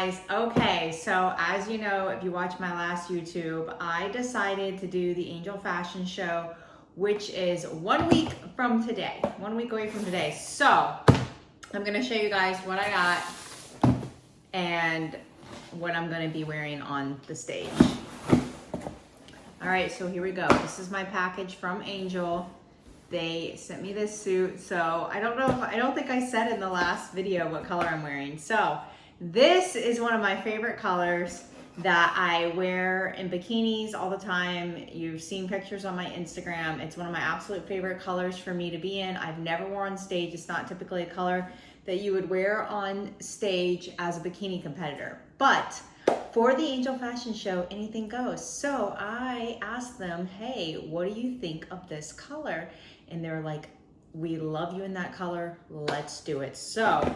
guys. Okay, so as you know, if you watch my last YouTube, I decided to do the Angel Fashion Show, which is 1 week from today, 1 week away from today. So I'm gonna show you guys what I got and what I'm gonna be wearing on the stage. All right, so here we go. This is my package from Angel. They sent me this suit, so I don't think I said in the last video what color I'm wearing. So this is one of my favorite colors that I wear in bikinis all the time. You've seen pictures on my Instagram. It's one of my absolute favorite colors for me to be in. I've never worn on stage. It's not typically a color that you would wear on stage as a bikini competitor. But for the Angel Fashion Show, anything goes. So I asked them, hey, what do you think of this color? And they're like, we love you in that color. Let's do it. So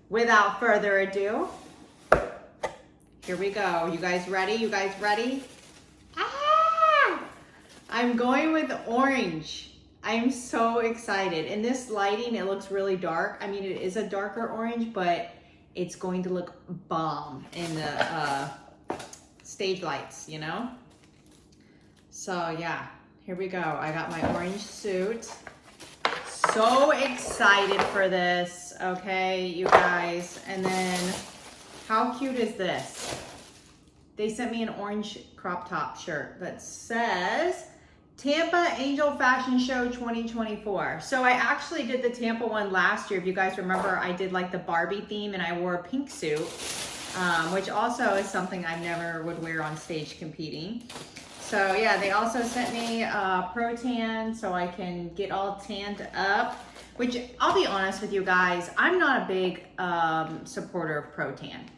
without further ado, here we go. You guys ready? You guys ready? Ah! I'm going with orange. I'm so excited. In this lighting, it looks really dark. I mean, it is a darker orange, but it's going to look bomb in the stage lights, you know? So yeah, here we go. I got my orange suit. So excited for this, okay, you guys. And then, how cute is this? They sent me an orange crop top shirt that says Tampa Angel Fashion Show 2024. So I actually did the Tampa one last year. If you guys remember, I did like the Barbie theme and I wore a pink suit, which also is something I never would wear on stage competing. So yeah, they also sent me Pro Tan so I can get all tanned up, which I'll be honest with you guys, I'm not a big supporter of Pro Tan.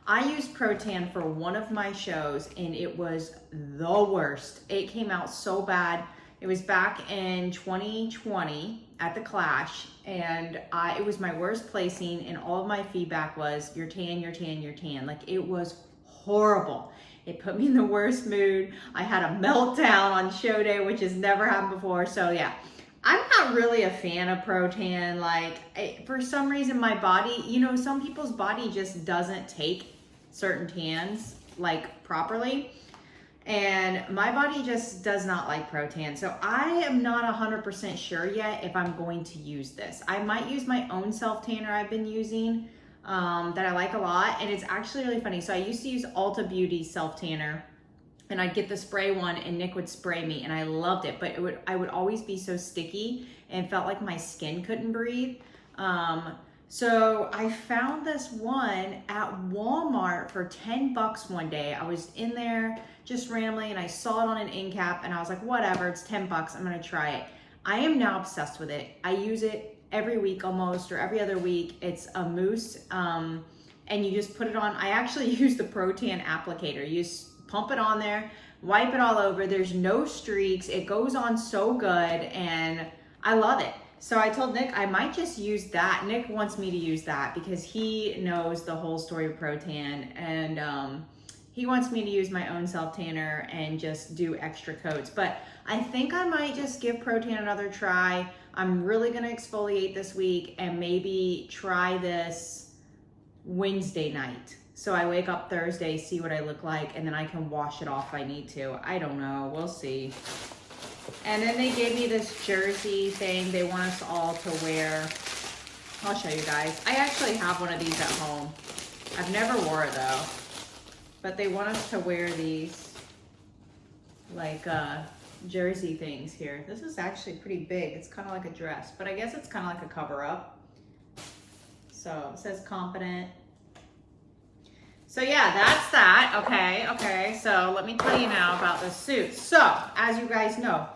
I used Pro Tan for one of my shows and it was the worst. It came out so bad. It was back in 2020 at the Clash and it was my worst placing and all of my feedback was, you're tan, you're tan, you're tan. Like it was horrible. It put me in the worst mood. I had a meltdown on show day, which has never happened before. So yeah, I'm not really a fan of Pro Tan. Like for some reason my body, you know, some people's body just doesn't take certain tans like properly. And my body just does not like Pro Tan. So I am not 100% sure yet if I'm going to use this. I might use my own self tanner I've been using that I like a lot. And it's actually really funny. So I used to use Ulta Beauty self tanner and I'd get the spray one and Nick would spray me and I loved it. But I would always be so sticky and felt like my skin couldn't breathe. So I found this one at Walmart for 10 bucks one day. I was in there just randomly and I saw it on an end cap and I was like, whatever, it's 10 bucks, I'm gonna try it. I am now obsessed with it. I use it every week almost, or every other week. It's a mousse, and you just put it on. I actually use the Pro Tan applicator. You just pump it on there, wipe it all over. There's no streaks. It goes on so good and I love it. So I told Nick I might just use that. Nick wants me to use that because he knows the whole story of Pro Tan and he wants me to use my own self tanner and just do extra coats. But I think I might just give Pro Tan another try. I'm really gonna exfoliate this week and maybe try this Wednesday night. So I wake up Thursday, see what I look like, and then I can wash it off if I need to. I don't know, we'll see. And then they gave me this jersey thing they want us all to wear. I'll show you guys. I actually have one of these at home. I've never wore it though. But they want us to wear these like jersey things here. This is actually pretty big. It's kind of like a dress, but I guess it's kind of like a cover up. So it says confident. So yeah, that's that. Okay. So let me tell you now about the suit. So as you guys know,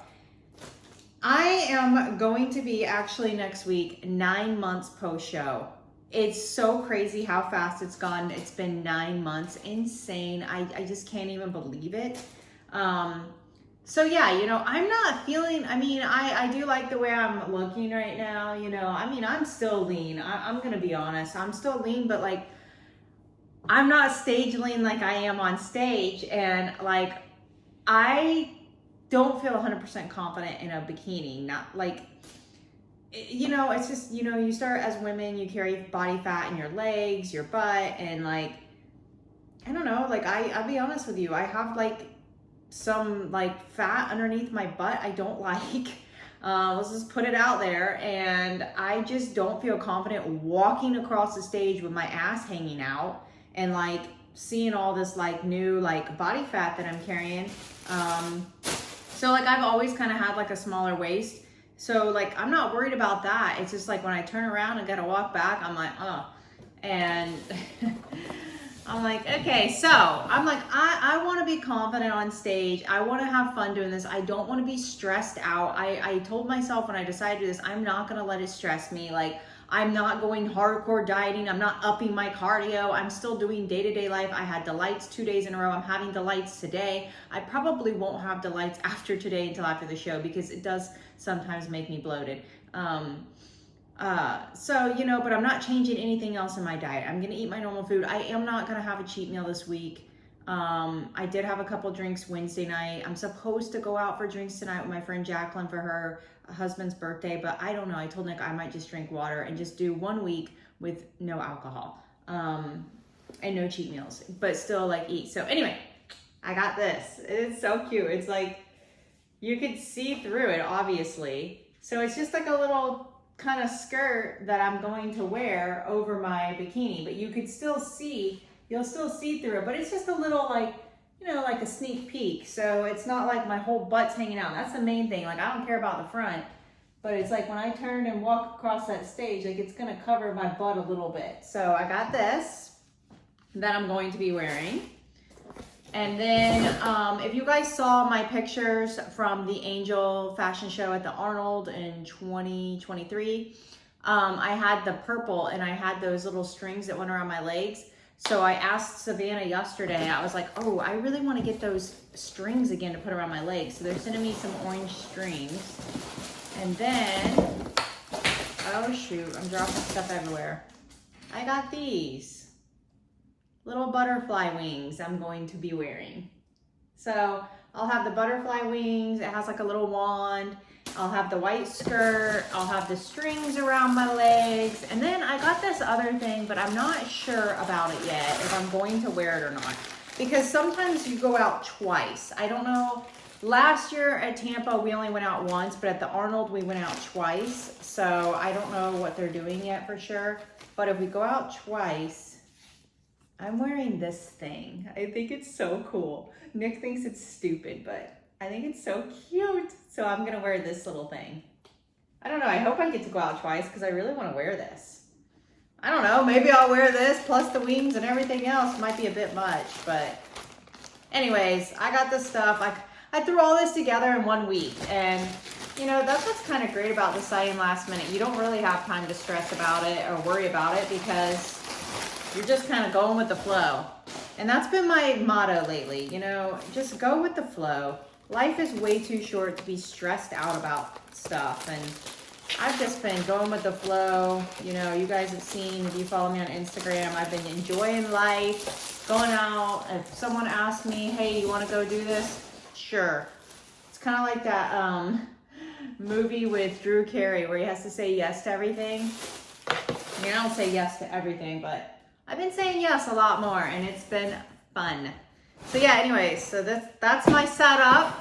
I am going to be actually next week 9 months post show. It's so crazy how fast it's gone. It's been 9 months, insane. I just can't even believe it. So yeah, you know, I'm not feeling, I mean, I do like the way I'm looking right now, you know, I mean, I'm still lean. I'm gonna be honest, I'm still lean, but like, I'm not stage lean like I am on stage. And like, I don't feel 100% confident in a bikini. Not like, you know, it's just, you know, you start as women, you carry body fat in your legs, your butt, and like, I don't know, like I'll be honest with you, I have like some like fat underneath my butt I don't like. Let's just put it out there. And I just don't feel confident walking across the stage with my ass hanging out and like seeing all this like new like body fat that I'm carrying. So like I've always kind of had like a smaller waist. So like I'm not worried about that. It's just like when I turn around and gotta walk back, I'm like, oh. And I'm like, okay, so I'm like, I want to be confident on stage. I want to have fun doing this. I don't want to be stressed out. I told myself when I decided to do this, I'm not going to let it stress me. Like, I'm not going hardcore dieting. I'm not upping my cardio. I'm still doing day-to-day life. I had delights 2 days in a row. I'm having delights today. I probably won't have delights after today until after the show because it does sometimes make me bloated. So, you know, but I'm not changing anything else in my diet. I'm going to eat my normal food. I am not going to have a cheat meal this week. I did have a couple drinks Wednesday night. I'm supposed to go out for drinks tonight with my friend Jacqueline for her husband's birthday, but I don't know. I told Nick I might just drink water and just do 1 week with no alcohol, and no cheat meals, but still like eat. So anyway, I got this. It's so cute. It's like, you could see through it, obviously. So it's just like a little kind of skirt that I'm going to wear over my bikini, but you could still see, you'll still see through it, but it's just a little like, you know, like a sneak peek. So it's not like my whole butt's hanging out. That's the main thing. Like, I don't care about the front, but it's like when I turn and walk across that stage, like it's going to cover my butt a little bit. So I got this that I'm going to be wearing. And then if you guys saw my pictures from the Angel fashion show at the Arnold in 2023, I had the purple and I had those little strings that went around my legs. So I asked Savannah yesterday, I was like, oh, I really want to get those strings again to put around my legs. So they're sending me some orange strings. And then, oh shoot, I'm dropping stuff everywhere. I got these little butterfly wings I'm going to be wearing. So I'll have the butterfly wings. It has like a little wand. I'll have the white skirt. I'll have the strings around my legs. And then I got this other thing, but I'm not sure about it yet, if I'm going to wear it or not. Because sometimes you go out twice. I don't know. Last year at Tampa, we only went out once, but at the Arnold, we went out twice. So I don't know what they're doing yet for sure. But if we go out twice, I'm wearing this thing. I think it's so cool. Nick thinks it's stupid, but I think it's so cute. So I'm gonna wear this little thing. I don't know, I hope I get to go out twice because I really wanna wear this. I don't know, maybe I'll wear this plus the wings and everything else. Might be a bit much, but anyways, I got this stuff. I threw all this together in 1 week, and you know, that's what's kind of great about deciding last minute. You don't really have time to stress about it or worry about it because you're just kind of going with the flow. And that's been my motto lately, you know, just go with the flow. Life is way too short to be stressed out about stuff. And I've just been going with the flow. You know, you guys have seen, if you follow me on Instagram, I've been enjoying life, going out. If someone asks me, hey, you want to go do this? Sure. It's kind of like that movie with Drew Carey where he has to say yes to everything. I mean, I don't say yes to everything, but I've been saying yes a lot more, and it's been fun. So yeah, anyways, so that's my setup.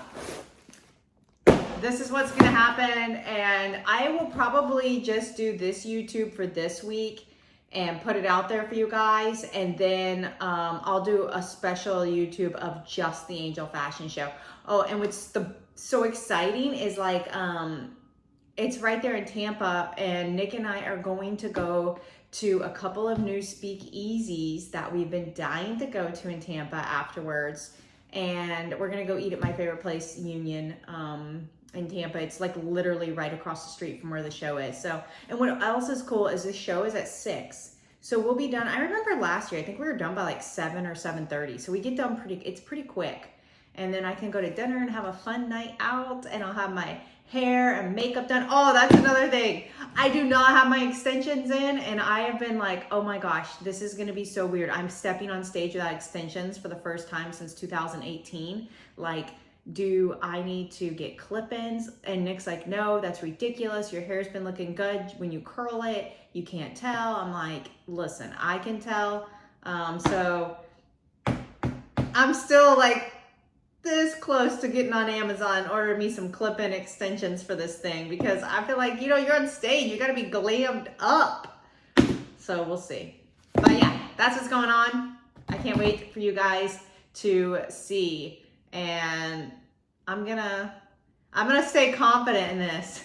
This is what's gonna happen, and I will probably just do this YouTube for this week and put it out there for you guys, and then I'll do a special YouTube of just the Angel Fashion Show. Oh, and what's so exciting is like, it's right there in Tampa, and Nick and I are going to go to a couple of new speakeasies that we've been dying to go to in Tampa afterwards. And we're gonna go eat at my favorite place, Union, in Tampa. It's like literally right across the street from where the show is. So, and what else is cool is the show is at 6. So we'll be done. I remember last year, I think we were done by like 7 or 7:30. So we get done it's pretty quick. And then I can go to dinner and have a fun night out, and I'll have my hair and makeup done. Oh, that's another thing. I do not have my extensions in, and I have been like, oh my gosh, this is gonna be so weird. I'm stepping on stage without extensions for the first time since 2018. Like, do I need to get clip-ins? And Nick's like, no, that's ridiculous. Your hair's been looking good. When you curl it, you can't tell. I'm like, listen, I can tell. So I'm still like this close to getting on Amazon, ordering me some clip-in extensions for this thing, because I feel like, you know, you're on stage, you gotta be glammed up. So we'll see. But yeah, that's what's going on. I can't wait for you guys to see, and I'm gonna stay confident in this.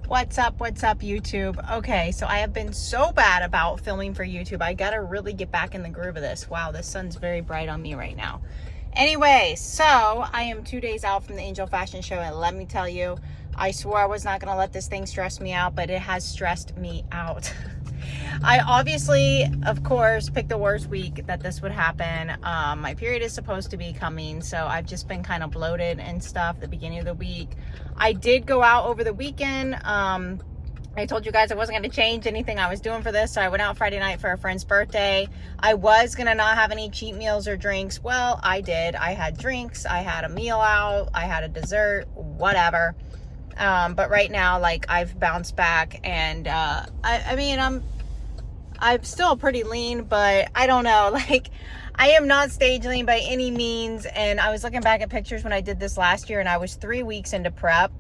What's up YouTube? Okay, so I have been so bad about filming for YouTube. I gotta really get back in the groove of this. Wow, the sun's very bright on me right now. Anyway, so I am 2 days out from the Angel Fashion Show, and let me tell you, I swore I was not gonna let this thing stress me out, but it has stressed me out. I obviously, of course, picked the worst week that this would happen. My period is supposed to be coming, so I've just been kind of bloated and stuff at the beginning of the week. I did go out over the weekend. I told you guys I wasn't going to change anything I was doing for this, so I went out Friday night for a friend's birthday. I was going to not have any cheat meals or drinks. Well, I did. I had drinks, I had a meal out, I had a dessert, whatever. But right now, like, I've bounced back, and I mean, I'm still pretty lean, but I don't know, like, I am not stage lean by any means. And I was looking back at pictures when I did this last year, and I was 3 weeks into prep,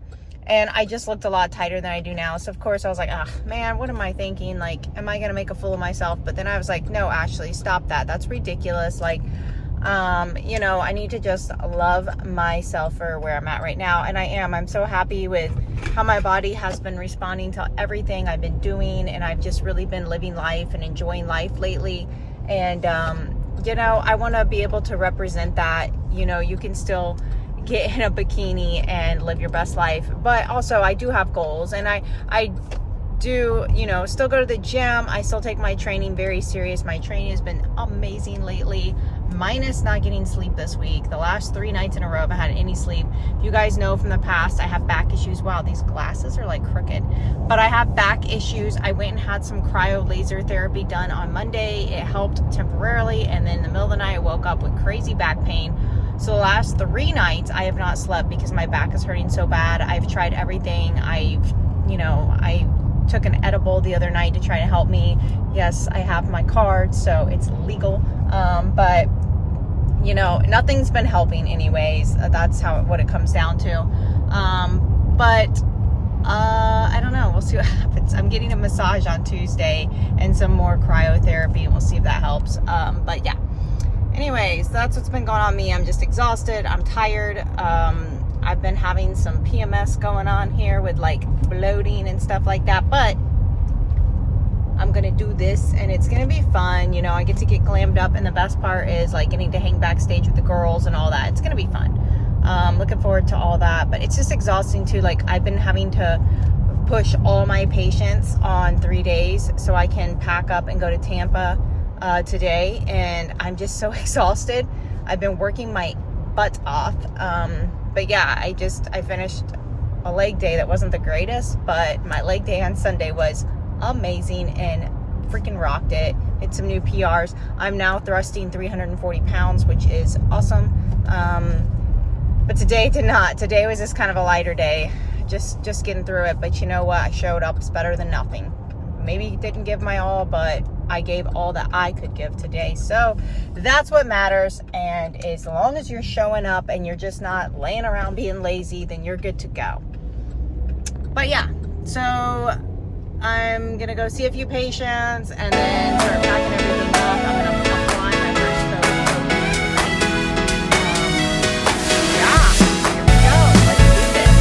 and I just looked a lot tighter than I do now. So of course I was like, ah, man, what am I thinking? Like, am I gonna make a fool of myself? But then I was like, no, Ashley, stop that. That's ridiculous. Like, you know, I need to just love myself for where I'm at right now. And I am. I'm so happy with how my body has been responding to everything I've been doing, and I've just really been living life and enjoying life lately. And you know, I want to be able to represent that. You know, you can still get in a bikini and live your best life, but also I do have goals, and I do, you know, still go to the gym. I still take my training very serious. My training has been amazing lately, minus not getting sleep this week. The last 3 nights in a row I haven't had any sleep. If you guys know from the past, I have back issues. Wow, these glasses are like crooked, but I have back issues. I went and had some cryo laser therapy done on Monday. It helped temporarily, and then in the middle of the night I woke up with crazy back pain. So the last 3 nights I have not slept because my back is hurting so bad. I've tried everything. I took an edible the other night to try to help me. Yes, I have my card, so it's legal. But you know, nothing's been helping anyways. That's what it comes down to. But I don't know. We'll see what happens. I'm getting a massage on Tuesday and some more cryotherapy, and we'll see if that helps. But yeah. Anyways, that's what's been going on with me. I'm just exhausted. I'm tired. I've been having some PMS going on here with like bloating and stuff like that, but I'm gonna do this and it's gonna be fun. You know, I get to get glammed up, and the best part is like getting to hang backstage with the girls and all that. It's gonna be fun. Looking forward to all that, but it's just exhausting too. Like, I've been having to push all my patients on 3 days so I can pack up and go to Tampa today, and I'm just so exhausted. I've been working my butt off. But yeah, I finished a leg day that wasn't the greatest, but my leg day on Sunday was amazing and freaking rocked it. Hit some new PRs. I'm now thrusting 340 pounds, which is awesome. But today did not. Today was just kind of a lighter day. Just getting through it. But you know what? I showed up. It's better than nothing. Maybe didn't give my all, but I gave all that I could give today. So that's what matters. And as long as you're showing up and you're just not laying around being lazy, then you're good to go. But yeah, so I'm gonna go see a few patients and then start packing everything up. I'm gonna apply my first coat. Yeah, here we go. Let's do this.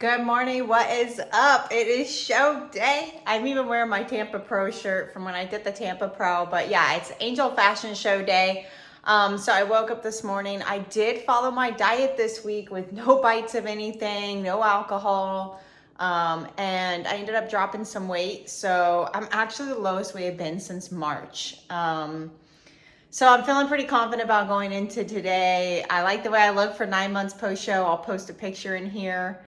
Good morning. What is up? It is show day. I'm even wearing my Tampa Pro shirt from when I did the Tampa Pro. But yeah, it's Angel Fashion Show day. So I woke up this morning. I did follow my diet this week with no bites of anything, no alcohol. And I ended up dropping some weight. So I'm actually the lowest weight I've been since March. So I'm feeling pretty confident about going into today. I like the way I look for 9 months post-show. I'll post a picture in here.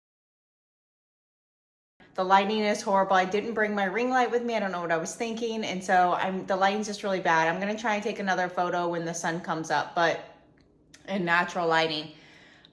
The lighting is horrible. I didn't bring my ring light with me. I don't know what I was thinking. And so the lighting's just really bad. I'm going to try and take another photo when the sun comes up, but in natural lighting.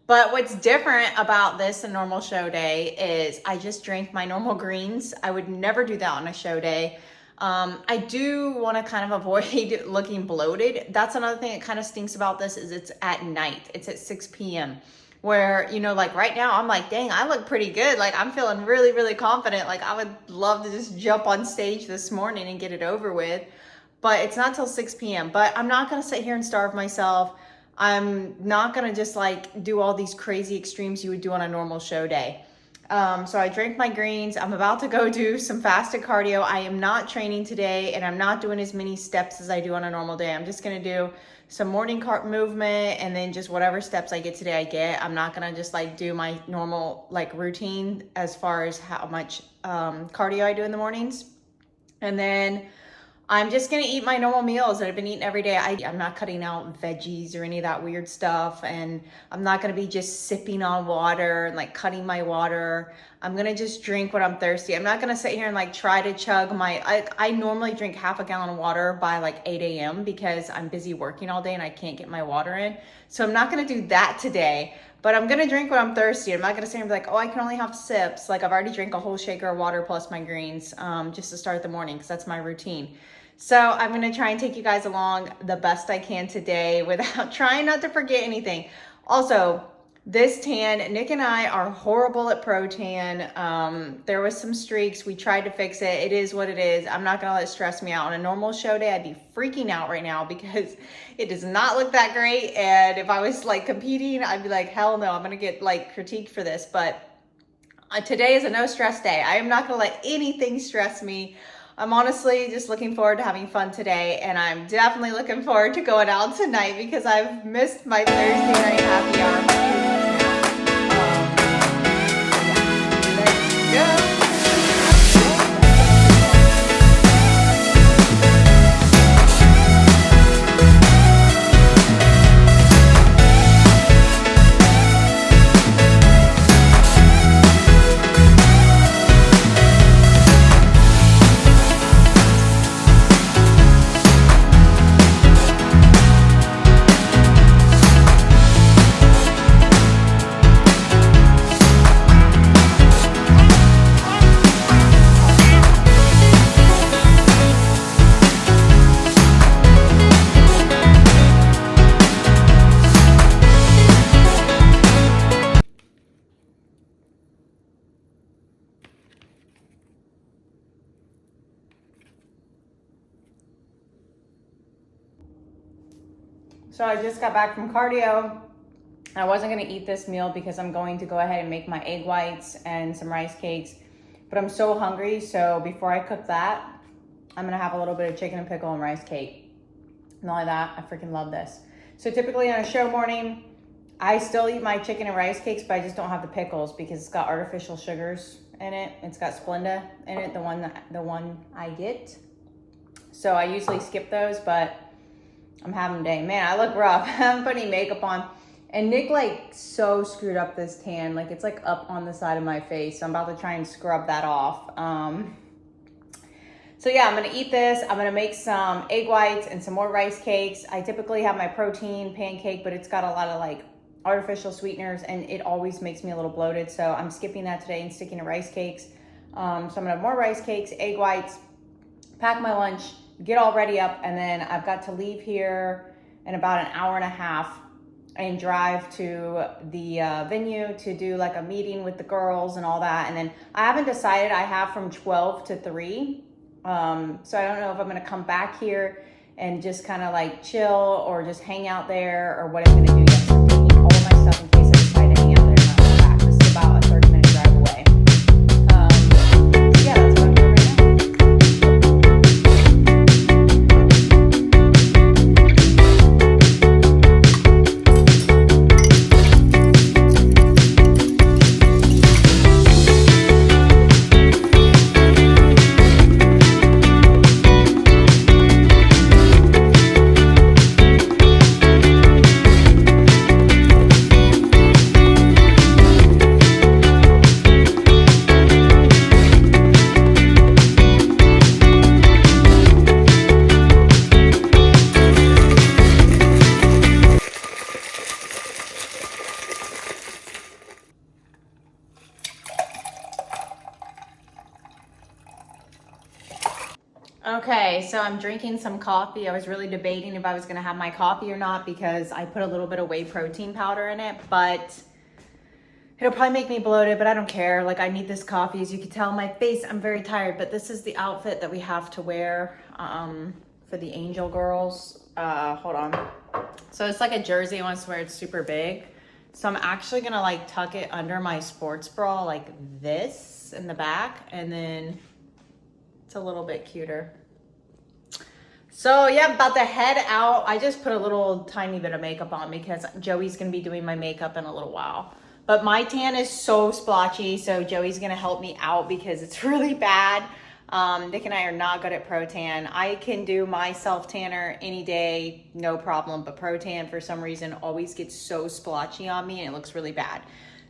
But what's different about this and normal show day is I just drank my normal greens. I would never do that on a show day. I do want to kind of avoid looking bloated. That's another thing that kind of stinks about this is it's at night. It's at 6 p.m. where, you know, like right now I'm like, dang, I look pretty good. Like I'm feeling really, really confident. Like I would love to just jump on stage this morning and get it over with, but it's not till 6 p.m. But I'm not going to sit here and starve myself. I'm not going to just like do all these crazy extremes you would do on a normal show day. So I drank my greens. I'm about to go do some fasted cardio. I am not training today and I'm not doing as many steps as I do on a normal day. I'm just going to do some morning cart movement and then just whatever steps I get today I get. I'm not gonna just like do my normal like routine as far as how much cardio I do in the mornings. And then I'm just gonna eat my normal meals that I've been eating every day. I'm not cutting out veggies or any of that weird stuff. And I'm not gonna be just sipping on water and like cutting my water. I'm gonna just drink when I'm thirsty. I'm not gonna sit here and like try to chug I normally drink half a gallon of water by like 8 a.m. because I'm busy working all day and I can't get my water in. So I'm not gonna do that today, but I'm gonna drink when I'm thirsty. I'm not gonna sit here and be like, oh, I can only have sips. Like I've already drank a whole shaker of water plus my greens just to start the morning because that's my routine. So I'm gonna try and take you guys along the best I can today without trying not to forget anything. Also, this tan, Nick and I are horrible at pro tan. There was some streaks. We tried to fix it. It is what it is. I'm not gonna let it stress me out. On a normal show day, I'd be freaking out right now because it does not look that great. And if I was like competing, I'd be like, hell no, I'm gonna get like critiqued for this. But today is a no stress day. I am not gonna let anything stress me. I'm honestly just looking forward to having fun today, and I'm definitely looking forward to going out tonight because I've missed my Thursday night happy hour for 2 weeks now. Let's go. So I just got back from cardio. I wasn't gonna eat this meal because I'm going to go ahead and make my egg whites and some rice cakes, but I'm so hungry. So before I cook that, I'm gonna have a little bit of chicken and pickle and rice cake. Not only that, I freaking love this. So typically on a show morning, I still eat my chicken and rice cakes, but I just don't have the pickles because it's got artificial sugars in it. It's got Splenda in it, the one I get. So I usually skip those, but I'm having a day. Man, I look rough. I haven't put any makeup on. And Nick like so screwed up this tan. Like it's like up on the side of my face. So I'm about to try and scrub that off. So yeah, I'm gonna eat this. I'm gonna make some egg whites and some more rice cakes. I typically have my protein pancake, but it's got a lot of like artificial sweeteners and it always makes me a little bloated. So I'm skipping that today and sticking to rice cakes. So I'm gonna have more rice cakes, egg whites, pack my lunch, get all ready up, and then I've got to leave here in about an hour and a half and drive to the venue to do like a meeting with the girls and all that. And then I haven't decided. I have from 12 to 3. So I don't know if I'm gonna come back here and just kind of like chill or just hang out there or what I'm gonna do yet. So I'm taking all of my stuff in case I decide to hang out there and not come back. This is about a 30-minute drive away. so I'm drinking some coffee. I was really debating if I was gonna have my coffee or not because I put a little bit of whey protein powder in it, but it'll probably make me bloated, but I don't care. Like, I need this coffee. As you can tell, my face, I'm very tired, but this is the outfit that we have to wear for the Angel girls. Hold on. So it's like a jersey. I want to wear it super big. So I'm actually gonna like tuck it under my sports bra like this in the back, and then it's a little bit cuter. So yeah, about to head out. I just put a little tiny bit of makeup on because Joey's gonna be doing my makeup in a little while. But my tan is so splotchy, so Joey's gonna help me out because it's really bad. Nick and I are not good at pro tan. I can do my self tanner any day, no problem, but pro tan for some reason always gets so splotchy on me and it looks really bad.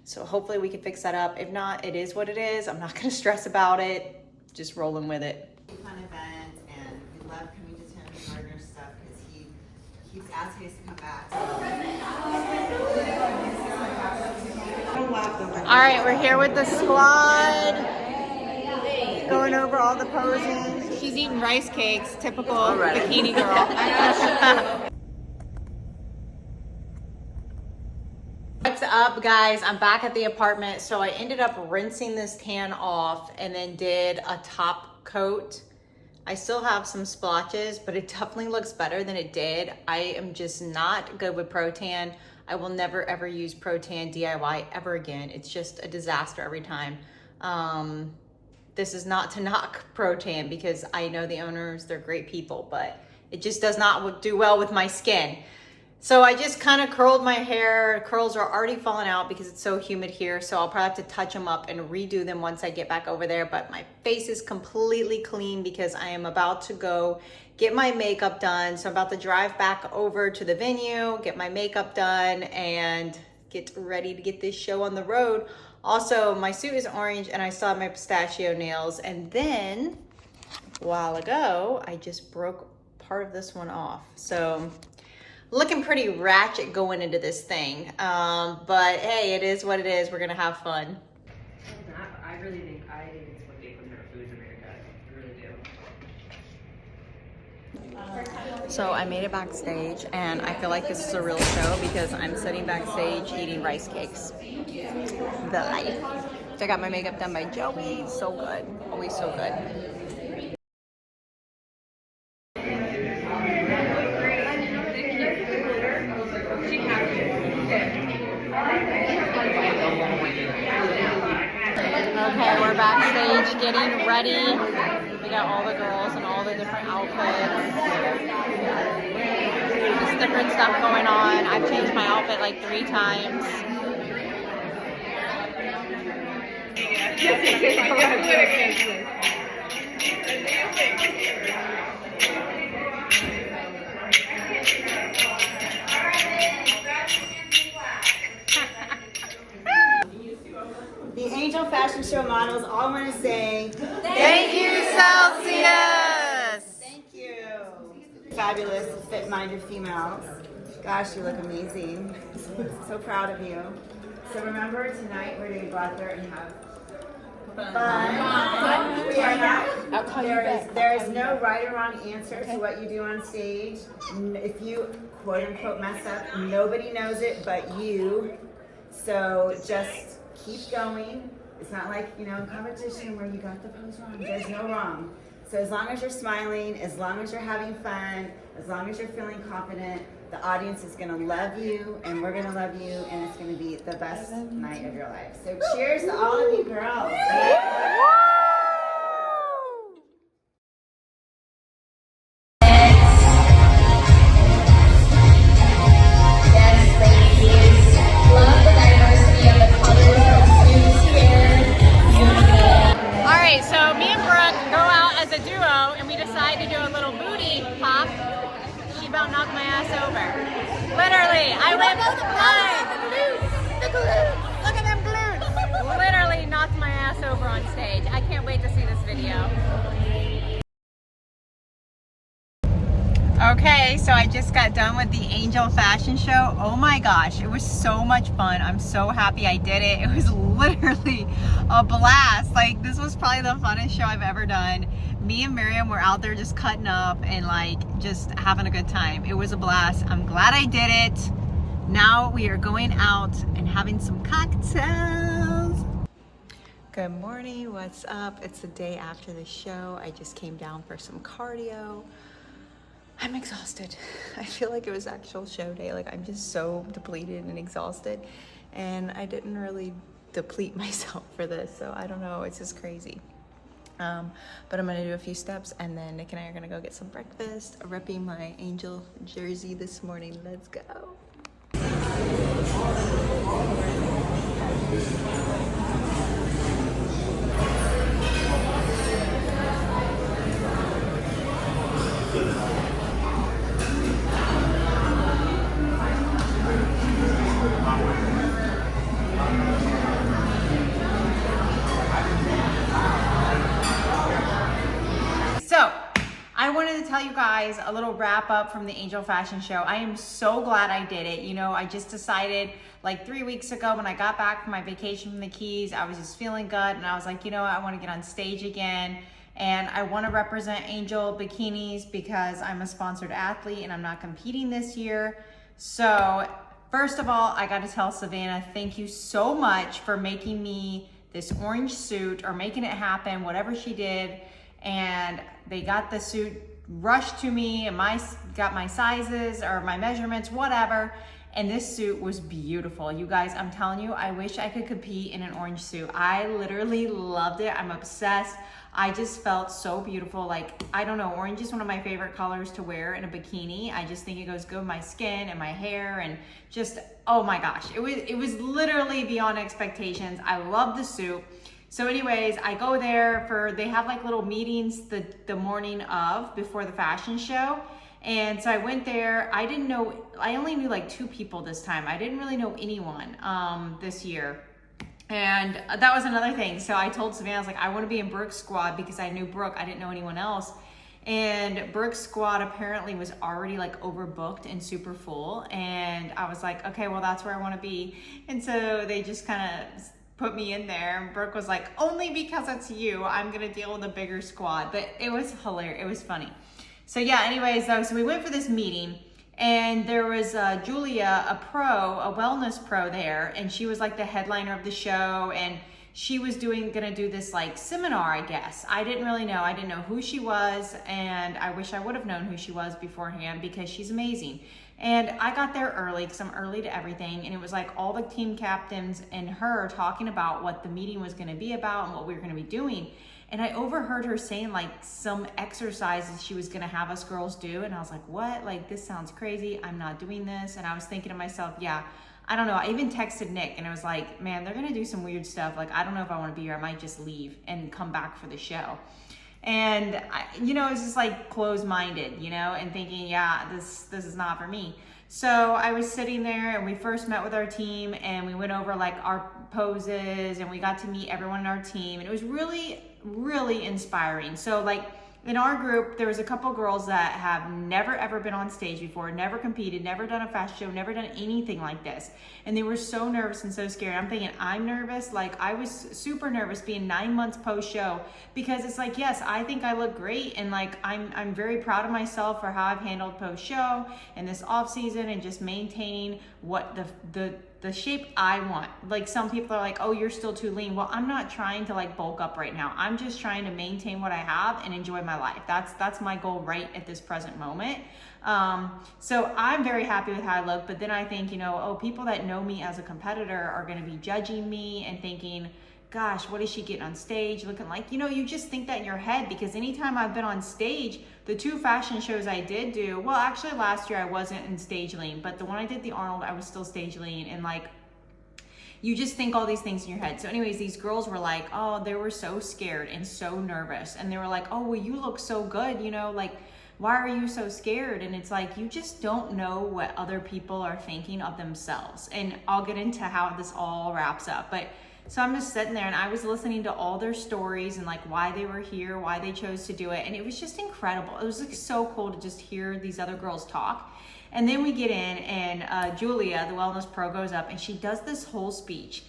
So hopefully we can fix that up. If not, it is what it is. I'm not gonna stress about it, just rolling with it. Fun event, and we love coming to Tim Gardner's stuff because he keeps asking us to come back. All right, we're here with the squad. Going over all the posing. She's eating rice cakes, typical bikini girl. What's up, guys? I'm back at the apartment. So I ended up rinsing this tan off and then did a top coat. I still have some splotches, but it definitely looks better than it did. I am just not good with pro tan. I will never ever use pro tan DIY ever again. It's just a disaster every time. This is not to knock pro tan because I know the owners, they're great people, but it just does not do well with my skin. So I just kind of curled my hair. Curls are already falling out because it's so humid here. So I'll probably have to touch them up and redo them once I get back over there. But my face is completely clean because I am about to go get my makeup done. So I'm about to drive back over to the venue, get my makeup done, and get ready to get this show on the road. Also, my suit is orange and I still have my pistachio nails. And then a while ago, I just broke part of this one off. So looking pretty ratchet going into this thing. But hey, it is what it is. We're gonna have fun. I really think it's what they put in their food in America. I really do. So I made it backstage and I feel like this is a real show because I'm sitting backstage eating rice cakes. The life. I got my makeup done by Joey. So good. Always so good. Okay, we're backstage getting ready. We got all the girls in all the different outfits. Just different stuff going on. I've changed my outfit like 3 times. The Angel Fashion Show models all want to say, Thank you, Celsius! thank you. Fabulous, fit-minded females. Gosh, you look amazing. So proud of you. So remember, tonight we're going to go out there and have fun. We are not, there is no right or wrong answer to what you do on stage. If you quote-unquote mess up, nobody knows it but you. So just keep going. It's not like, competition where you got the pose wrong. There's no wrong. So as long as you're smiling, as long as you're having fun, as long as you're feeling confident, the audience is gonna love you and we're gonna love you and it's gonna be the best night of your life. So cheers to all of you girls. So me and Brooke go out as a duo and we decide to do a little booty pop. She about knocked my ass over. Literally, I went look at them glutes. Literally knocked my ass over on stage. I can't wait to see this video. Okay, so I just got done with the Angel Fashion Show. Oh my gosh, it was so much fun. I'm so happy I did it. It was literally a blast. Like, this was probably the funnest show I've ever done. Me and Miriam were out there just cutting up and like just having a good time. It was a blast. I'm glad I did it. Now we are going out and having some cocktails. Good morning, what's up? It's the day after the show. I just came down for some cardio. I'm exhausted. I feel like it was actual show day. Like I'm just so depleted and exhausted. And I didn't really deplete myself for this. So I don't know, it's just crazy. But I'm gonna do a few steps and then Nick and I are gonna go get some breakfast. Repping my Angel jersey this morning. Let's go. So, I wanted to tell you guys a little wrap up from the Angel Fashion Show. I am so glad I did it. You know, I just decided like 3 weeks ago when I got back from my vacation from the Keys, I was just feeling good and I was like, you know what, I want to get on stage again and I want to represent Angel bikinis because I'm a sponsored athlete and I'm not competing this year. So, first of all, I got to tell Savannah, thank you so much for making me this orange suit or making it happen, whatever she did. And they got the suit rushed to me and got my sizes or my measurements, whatever. And this suit was beautiful. You guys, I'm telling you, I wish I could compete in an orange suit. I literally loved it. I'm obsessed. I just felt so beautiful. Like, I don't know, orange is one of my favorite colors to wear in a bikini. I just think it goes good with my skin and my hair and just, oh my gosh. It was literally beyond expectations. I love the suit. So anyways, I go there they have like little meetings the morning of before the fashion show. And so I went there. I only knew like 2 people this time. I didn't really know anyone this year. And that was another thing. So I told Savannah, I was like, I want to be in Brooke's squad because I knew Brooke. I didn't know anyone else. And Brooke's squad apparently was already like overbooked and super full. And I was like, okay, well, that's where I want to be. And so they just kind of put me in there. And Brooke was like, only because it's you, I'm gonna deal with a bigger squad. But it was hilarious, it was funny. So yeah, anyways, so we went for this meeting and there was Julia, a wellness pro there, and she was like the headliner of the show, and she was gonna do this like seminar, I guess. I didn't really know. I didn't know who she was, and I wish I would have known who she was beforehand because she's amazing. And I got there early because I'm early to everything, and it was like all the team captains and her talking about what the meeting was gonna be about and what we were gonna be doing. And I overheard her saying like some exercises she was gonna have us girls do, and I was like, what? Like, this sounds crazy. I'm not doing this. And I was thinking to myself, yeah, I don't know. I even texted Nick and I was like, man, they're gonna do some weird stuff. Like, I don't know if I wanna be here. I might just leave and come back for the show. And it's just like closed-minded, and thinking, yeah, this is not for me. So I was sitting there and we first met with our team and we went over like our poses and we got to meet everyone in our team, and it was really, really inspiring. So like in our group, there was a couple girls that have never ever been on stage before, never competed, never done a fashion show, never done anything like this. And they were so nervous and so scared. I'm thinking, I'm nervous. Like, I was super nervous being 9 months post-show, because it's like, yes, I think I look great. And like, I'm very proud of myself for how I've handled post-show and this off season and just maintaining what the shape I want. Like, some people are like, oh, you're still too lean. Well, I'm not trying to like bulk up right now. I'm just trying to maintain what I have and enjoy my life. That's my goal right at this present moment. So I'm very happy with how I look, but then I think, people that know me as a competitor are going to be judging me and thinking, gosh, what is she getting on stage looking like? You just think that in your head, because anytime I've been on stage, the 2 fashion shows I did do, well, actually last year I wasn't in stage lean, but the one I did the Arnold, I was still stage lean, and like, you just think all these things in your head. So anyways, these girls were like, oh, they were so scared and so nervous. And they were like, oh, well, you look so good, like, why are you so scared? And it's like, you just don't know what other people are thinking of themselves. And I'll get into how this all wraps up. But so I'm just sitting there and I was listening to all their stories and like why they were here, why they chose to do it. And it was just incredible. It was like so cool to just hear these other girls talk. And then we get in and Julia, the wellness pro, goes up and she does this whole speech.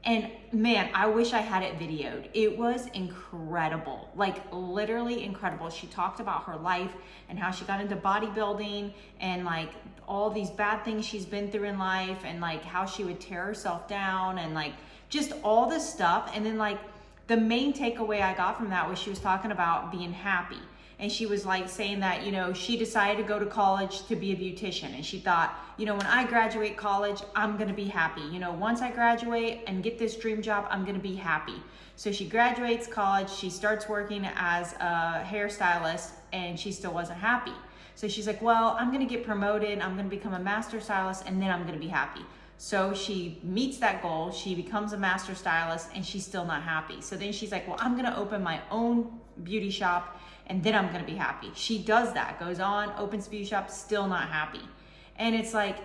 And man, I wish I had it videoed. It was incredible, like literally incredible. She talked about her life and how she got into bodybuilding and like all these bad things she's been through in life and like how she would tear herself down and like just all this stuff. And then like the main takeaway I got from that was she was talking about being happy. And she was like saying that, you know, she decided to go to college to be a beautician. And she thought, you know, when I graduate college, I'm going to be happy. You know, once I graduate and get this dream job, I'm going to be happy. So she graduates college. She starts working as a hairstylist and she still wasn't happy. So she's like, well, I'm going to get promoted. I'm going to become a master stylist and then I'm going to be happy. So she meets that goal. She becomes a master stylist and she's still not happy. So then she's like, well, I'm going to open my own beauty shop and then I'm going to be happy. She does that, goes on, opens beauty shop, still not happy. And it's like,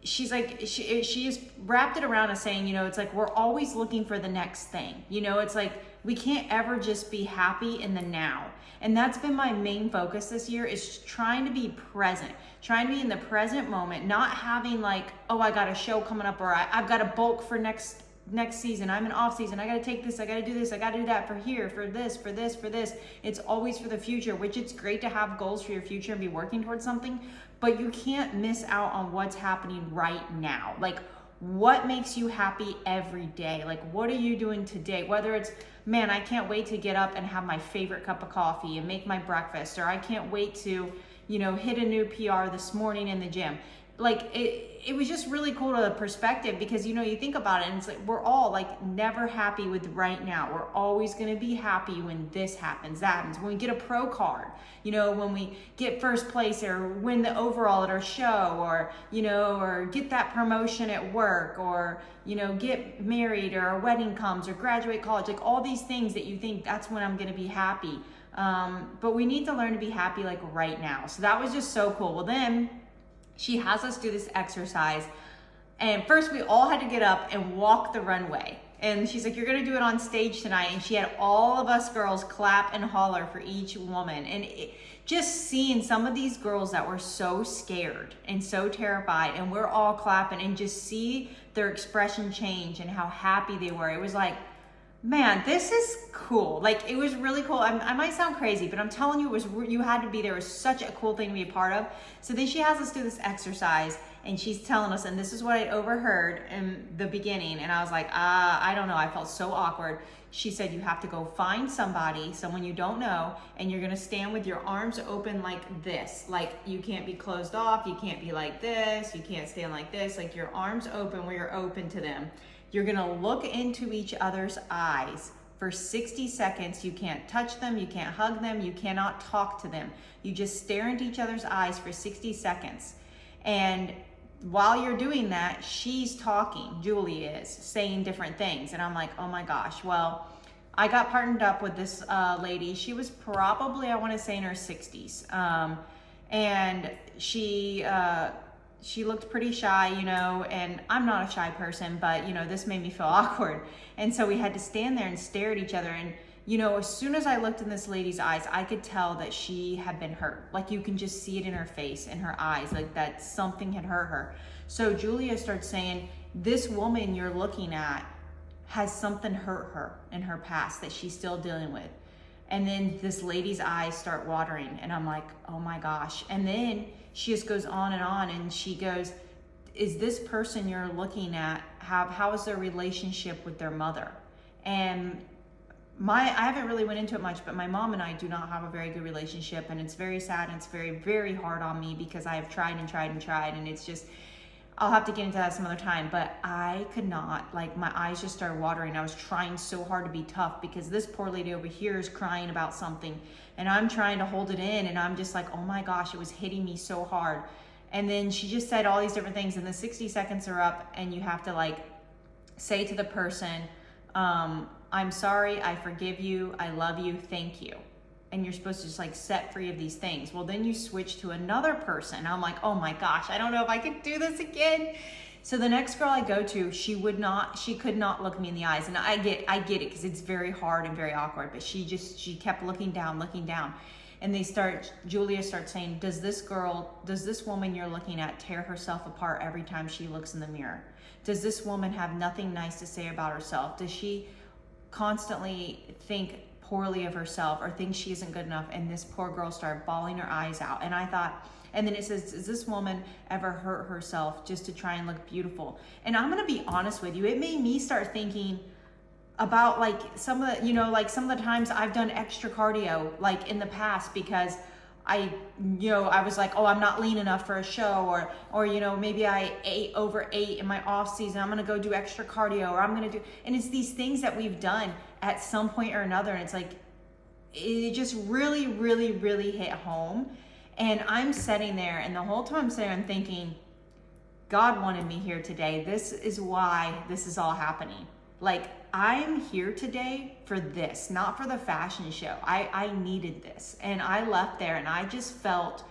she's like, she just wrapped it around as saying, you know, it's like, we're always looking for the next thing. You know, it's like, we can't ever just be happy in the now. And that's been my main focus this year, is trying to be present, trying to be in the present moment, not having like, oh, I got a show coming up, or I've got a bulk for next season, I'm in off season, I got to take this, I got to do this, I got to do that for here, for this. It's always for the future, which it's great to have goals for your future and be working towards something, but you can't miss out on what's happening right now. Like, what makes you happy every day? Like, what are you doing today? Whether it's, man, I can't wait to get up and have my favorite cup of coffee and make my breakfast, or I can't wait to, you know, hit a new PR this morning in the gym. Like, it was just really cool to the perspective, because, you know, you think about it and it's like, we're all like never happy with right now. We're always going to be happy when this happens, that happens, when we get a pro card, you know, when we get first place or win the overall at our show, or, you know, or get that promotion at work, or, you know, get married, or our wedding comes, or graduate college, like all these things that you think that's when I'm going to be happy. But we need to learn to be happy like right now. So that was just so cool. Well, then she has us do this exercise, and first we all had to get up and walk the runway, and she's like, you're gonna do it on stage tonight, and she had all of us girls clap and holler for each woman. And just seeing some of these girls that were so scared and so terrified, and we're all clapping, and just see their expression change and how happy they were, it was like, man, this is cool. Like, it was really cool. I might sound crazy, but I'm telling you, you had to be there. It was such a cool thing to be a part of. So then she has us do this exercise, and she's telling us, and this is what I overheard in the beginning, and I was like, I don't know. I felt so awkward. She said, you have to go find somebody, someone you don't know, and you're gonna stand with your arms open like this. Like, you can't be closed off. You can't be like this. You can't stand like this. Like, your arms open where you're open to them. You're gonna look into each other's eyes for 60 seconds. You can't touch them, you can't hug them, you cannot talk to them. You just stare into each other's eyes for 60 seconds. And while you're doing that, she's talking, Julie is, saying different things. And I'm like, oh my gosh. Well, I got partnered up with this lady. She was probably, I wanna say, in her 60s. And she looked pretty shy, you know, and I'm not a shy person, but, you know, this made me feel awkward. And so we had to stand there and stare at each other. And, you know, as soon as I looked in this lady's eyes, I could tell that she had been hurt. Like, you can just see it in her face, in her eyes, like that something had hurt her. So Julia starts saying, this woman you're looking at has something hurt her in her past that she's still dealing with. And then this lady's eyes start watering, and I'm like, oh my gosh. And then she just goes on, and she goes, is this person you're looking at, how is their relationship with their mother? And I haven't really went into it much, but my mom and I do not have a very good relationship, and it's very sad, and it's very, very hard on me, because I have tried, and it's just, I'll have to get into that some other time, but I could not, like, my eyes just started watering. I was trying so hard to be tough, because this poor lady over here is crying about something, and I'm trying to hold it in, and I'm just like, oh my gosh, it was hitting me so hard. And then she just said all these different things, and the 60 seconds are up, and you have to, like, say to the person, I'm sorry, I forgive you, I love you, thank you. And you're supposed to just like set free of these things. Well, then you switch to another person. I'm like, oh my gosh, I don't know if I could do this again. So the next girl I go to, she could not look me in the eyes. And I get it, because it's very hard and very awkward, but she kept looking down. and Julia starts saying, does this woman you're looking at tear herself apart every time she looks in the mirror? Does this woman have nothing nice to say about herself? Does she constantly think poorly of herself or think she isn't good enough? And this poor girl started bawling her eyes out. And I thought, and then it says, does this woman ever hurt herself just to try and look beautiful? And I'm gonna be honest with you, it made me start thinking about like some of the, like some of the times I've done extra cardio like in the past because I was like, oh, I'm not lean enough for a show, or maybe I overate in my off season. I'm gonna go do extra cardio, or I'm gonna do, and it's these things that we've done at some point or another, and it's like, it just really, really, really hit home. And I'm sitting there, and the whole time I'm sitting there, I'm thinking, God wanted me here today. This is why this is all happening. Like, I'm here today for this, not for the fashion show. I needed this. And I left there and I just felt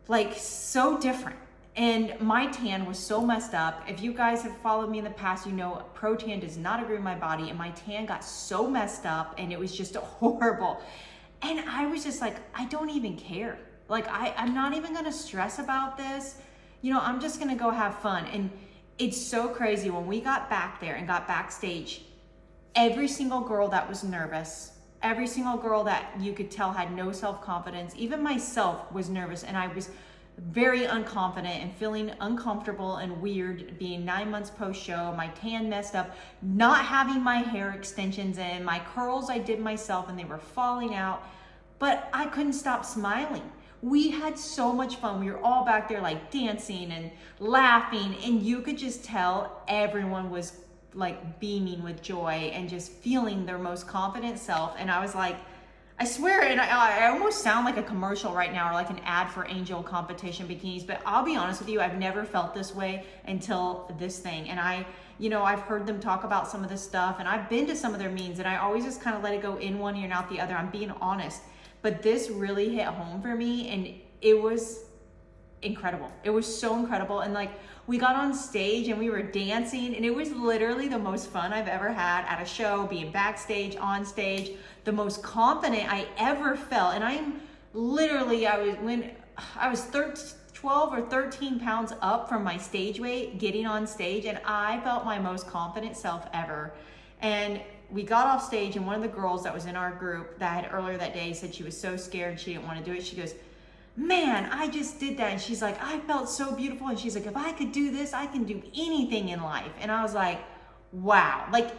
like so different. And my tan was so messed up. If you guys have followed me in the past, pro tan does not agree with my body. And my tan got so messed up and it was just horrible. And I was just like, I don't even care. Like, I'm not even gonna stress about this. I'm just gonna go have fun. And it's so crazy. When we got back there and got backstage, every single girl that was nervous, every single girl that you could tell had no self-confidence, even myself was nervous, and I was very unconfident and feeling uncomfortable and weird being 9 months post-show, my tan messed up, not having my hair extensions in, my curls I did myself and they were falling out, but I couldn't stop smiling. We had so much fun. We were all back there like dancing and laughing, and you could just tell everyone was like beaming with joy and just feeling their most confident self. And I was like, I swear, and I almost sound like a commercial right now, or like an ad for Angel competition bikinis, but I'll be honest with you, I've never felt this way until this thing. And I've heard them talk about some of this stuff, and I've been to some of their meetings, and I always just kind of let it go in one ear and out the other. I'm being honest. But this really hit home for me, and it was incredible. It was so incredible. And like, we got on stage and we were dancing, and it was literally the most fun I've ever had at a show, being backstage, on stage, the most confident I ever felt. And I'm literally, when I was 12 or 13 pounds up from my stage weight, getting on stage, and I felt my most confident self ever. And we got off stage, and one of the girls that was in our group that had earlier that day said she was so scared she didn't want to do it. She goes, man, I just did that. And she's like, I felt so beautiful. And she's like, if I could do this, I can do anything in life. And I was like, wow. Like,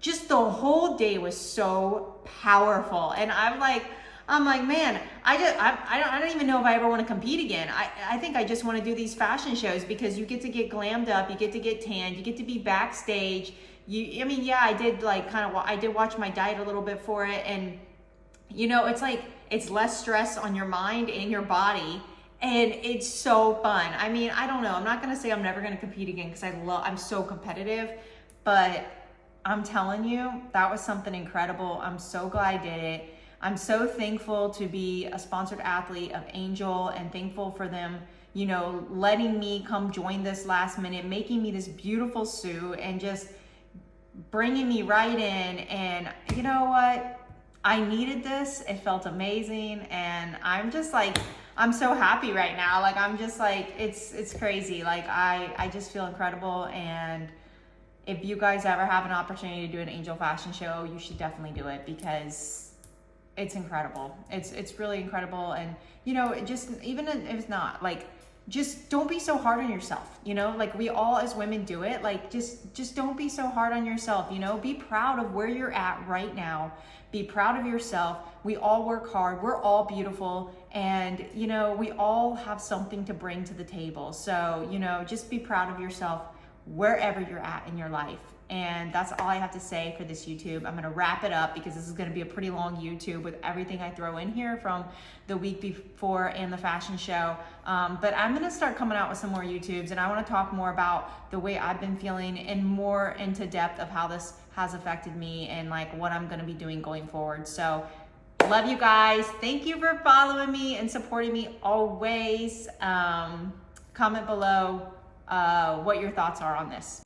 just the whole day was so powerful. And I'm like, man, I don't even know if I ever want to compete again. I think I just want to do these fashion shows because you get to get glammed up, you get to get tanned, you get to be backstage. I did watch my diet a little bit for it, and it's like, it's less stress on your mind and your body, and it's so fun. I don't know. I'm not gonna say I'm never gonna compete again because I'm so competitive, but I'm telling you, that was something incredible. I'm so glad I did it. I'm so thankful to be a sponsored athlete of Angel, and thankful for them, letting me come join this last minute, making me this beautiful suit, and just bringing me right in. And you know what? I needed this. It felt amazing. And I'm just like, I'm so happy right now. Like, I'm just like, it's crazy. Like, I just feel incredible. And if you guys ever have an opportunity to do an Angel fashion show, you should definitely do it because it's incredible. It's really incredible. And, just even if it's not, like, just don't be so hard on yourself, like we all as women do it. Like, just don't be so hard on yourself, be proud of where you're at right now. Be proud of yourself. We all work hard. We're all beautiful. And, we all have something to bring to the table. So, just be proud of yourself wherever you're at in your life. And that's all I have to say for this YouTube. I'm gonna wrap it up because this is gonna be a pretty long YouTube with everything I throw in here from the week before and the fashion show. But I'm gonna start coming out with some more YouTubes, and I wanna talk more about the way I've been feeling and more into depth of how this has affected me and like what I'm gonna be doing going forward. So love you guys. Thank you for following me and supporting me always. Comment below what your thoughts are on this.